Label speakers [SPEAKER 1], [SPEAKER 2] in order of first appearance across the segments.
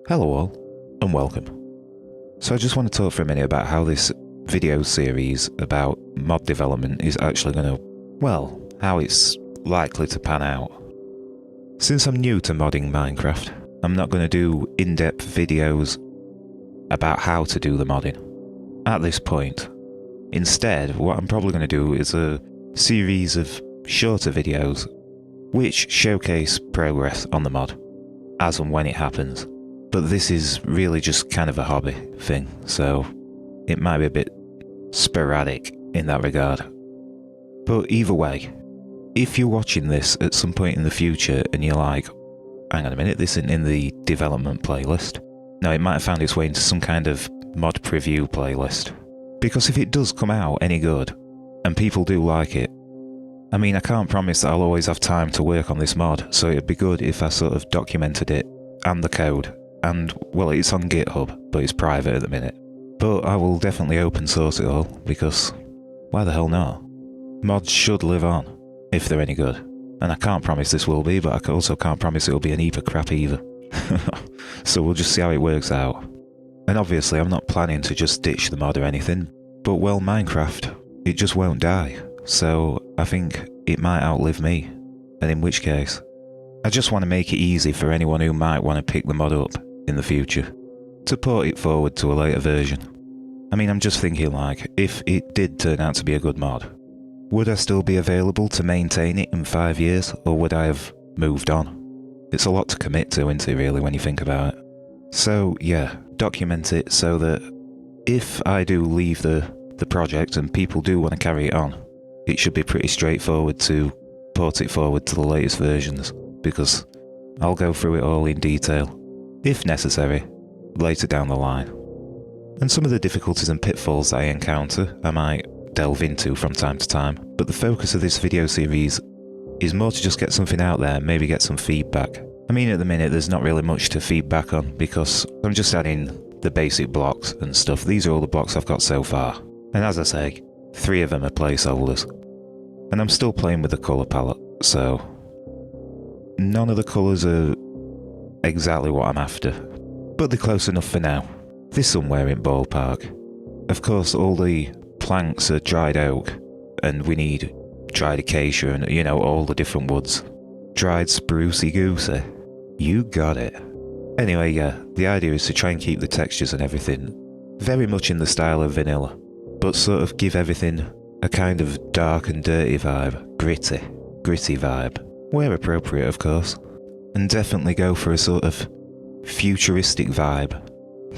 [SPEAKER 1] Hello all, and welcome. So I just want to talk for a minute about how this video series about mod development is actually going to, well, how it's likely to pan out. Since I'm new to modding Minecraft, I'm not going to do in-depth videos about how to do the modding at this point. Instead, what I'm probably going to do is a series of shorter videos which showcase progress on the mod, as and when it happens. But this is really just kind of a hobby thing, so it might be a bit sporadic in that regard. But either way, if you're watching this at some point in the future and you're like, hang on a minute, this isn't in the development playlist. No, it might have found its way into some kind of mod preview playlist. Because if it does come out any good, and people do like it, I mean, I can't promise that I'll always have time to work on this mod, so it'd be good if I sort of documented it and the code. And, well, it's on GitHub, but it's private at the minute. But I will definitely open source it all, because why the hell not? Mods should live on, if they're any good. And I can't promise this will be, but I also can't promise it'll be an heap of crap either. So we'll just see how it works out. And obviously I'm not planning to just ditch the mod or anything, but well, Minecraft, it just won't die. So I think it might outlive me, and in which case, I just want to make it easy for anyone who might want to pick the mod up in the future, to port it forward to a later version. I mean, I'm just thinking like, if it did turn out to be a good mod, would I still be available to maintain it in 5 years, or would I have moved on? It's a lot to commit to, isn't it, really, when you think about it? So yeah, document it so that if I do leave the project and people do want to carry it on, it should be pretty straightforward to port it forward to the latest versions, because I'll go through it all in detail, if necessary, later down the line. And some of the difficulties and pitfalls I encounter I might delve into from time to time, but the focus of this video series is more to just get something out there, maybe get some feedback. I mean, at the minute there's not really much to feedback on, because I'm just adding the basic blocks and stuff. These are all the blocks I've got so far, and as I say, 3 of them are placeholders. And I'm still playing with the colour palette, so none of the colours are exactly what I'm after, but they're close enough for now. They're somewhere in ballpark. Of course, all the planks are dried oak, and we need dried acacia and, you know, all the different woods. Dried sprucey goosey. You got it. Anyway, yeah, the idea is to try and keep the textures and everything very much in the style of vanilla, but sort of give everything a kind of dark and dirty vibe, gritty vibe, where appropriate of course, and definitely go for a sort of futuristic vibe,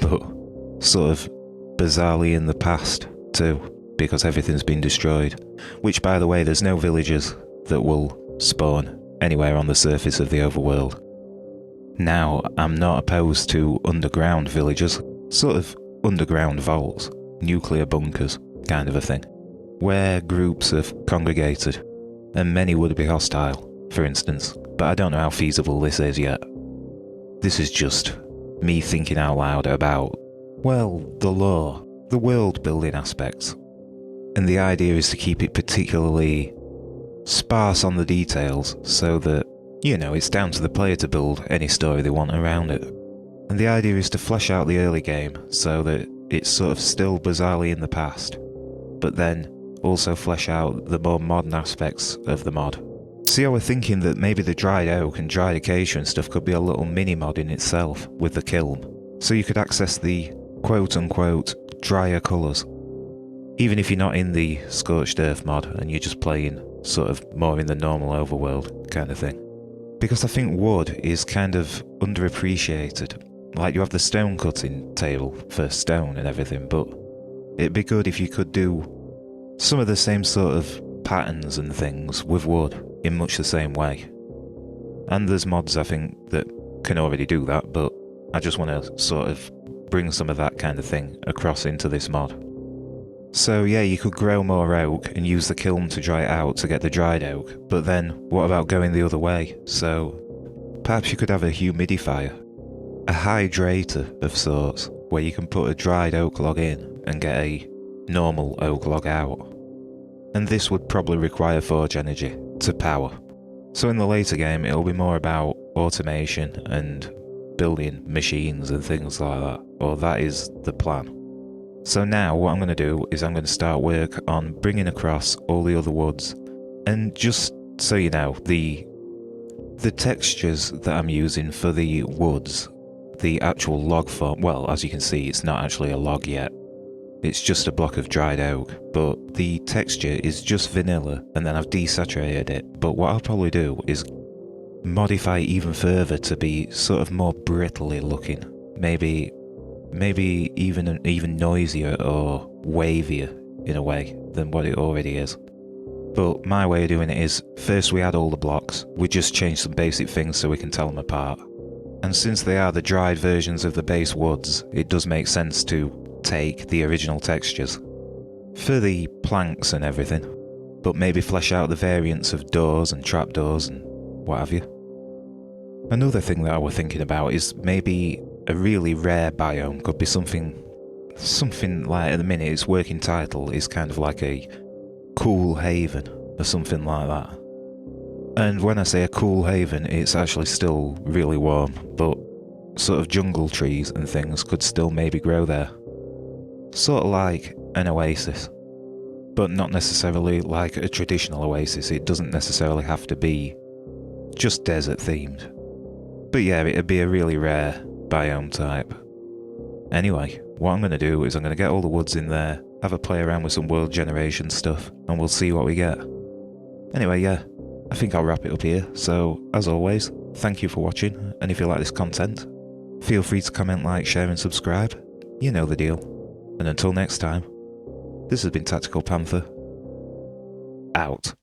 [SPEAKER 1] but sort of bizarrely in the past too, because everything's been destroyed, which by the way, there's no villagers that will spawn anywhere on the surface of the overworld. Now, I'm not opposed to underground villagers, sort of underground vaults, nuclear bunkers, kind of a thing, where groups have congregated, and many would be hostile, for instance, but I don't know how feasible this is yet. This is just me thinking out loud about, well, the lore, the world building aspects, and the idea is to keep it particularly sparse on the details so that, you know, it's down to the player to build any story they want around it. And the idea is to flesh out the early game so that it's sort of still bizarrely in the past, but then also flesh out the more modern aspects of the mod. See how we're thinking that maybe the dried oak and dried acacia and stuff could be a little mini mod in itself with the kiln, so you could access the quote-unquote drier colours, even if you're not in the Scorched Earth mod and you're just playing sort of more in the normal overworld kind of thing. Because I think wood is kind of underappreciated. Like, you have the stone cutting table for stone and everything, but it'd be good if you could do some of the same sort of patterns and things with wood in much the same way. And there's mods I think that can already do that, but I just want to sort of bring some of that kind of thing across into this mod. So yeah, you could grow more oak and use the kiln to dry it out to get the dried oak, but then what about going the other way? So perhaps you could have a humidifier, a hydrator of sorts, where you can put a dried oak log in and get a normal oak log out. And this would probably require forge energy to power. So in the later game it'll be more about automation and building machines and things like that, or that is the plan. So now what I'm going to do is I'm going to start work on bringing across all the other woods, and just so you know, the textures that I'm using for the woods, the actual log form, well, as you can see, it's not actually a log yet. It's just a block of dried oak, but the texture is just vanilla, and then I've desaturated it. But what I'll probably do is modify it even further to be sort of more brittly looking. Maybe even noisier or wavier in a way than what it already is. But my way of doing it is, first we add all the blocks, we just change some basic things so we can tell them apart. And since they are the dried versions of the base woods, it does make sense to take the original textures for the planks and everything, but maybe flesh out the variants of doors and trapdoors and what have you. Another thing that I was thinking about is maybe a really rare biome could be something like, at the minute its working title is kind of like a cool haven or something like that. And when I say a cool haven, it's actually still really warm, but sort of jungle trees and things could still maybe grow there. Sort of like an oasis, but not necessarily like a traditional oasis. It doesn't necessarily have to be just desert themed. But yeah, it'd be a really rare biome type. Anyway, what I'm going to do is I'm going to get all the woods in there, have a play around with some world generation stuff, and we'll see what we get. Anyway, yeah, I think I'll wrap it up here. So, as always, thank you for watching, and if you like this content, feel free to comment, like, share and subscribe. You know the deal. And until next time, this has been Tactical Panther, out.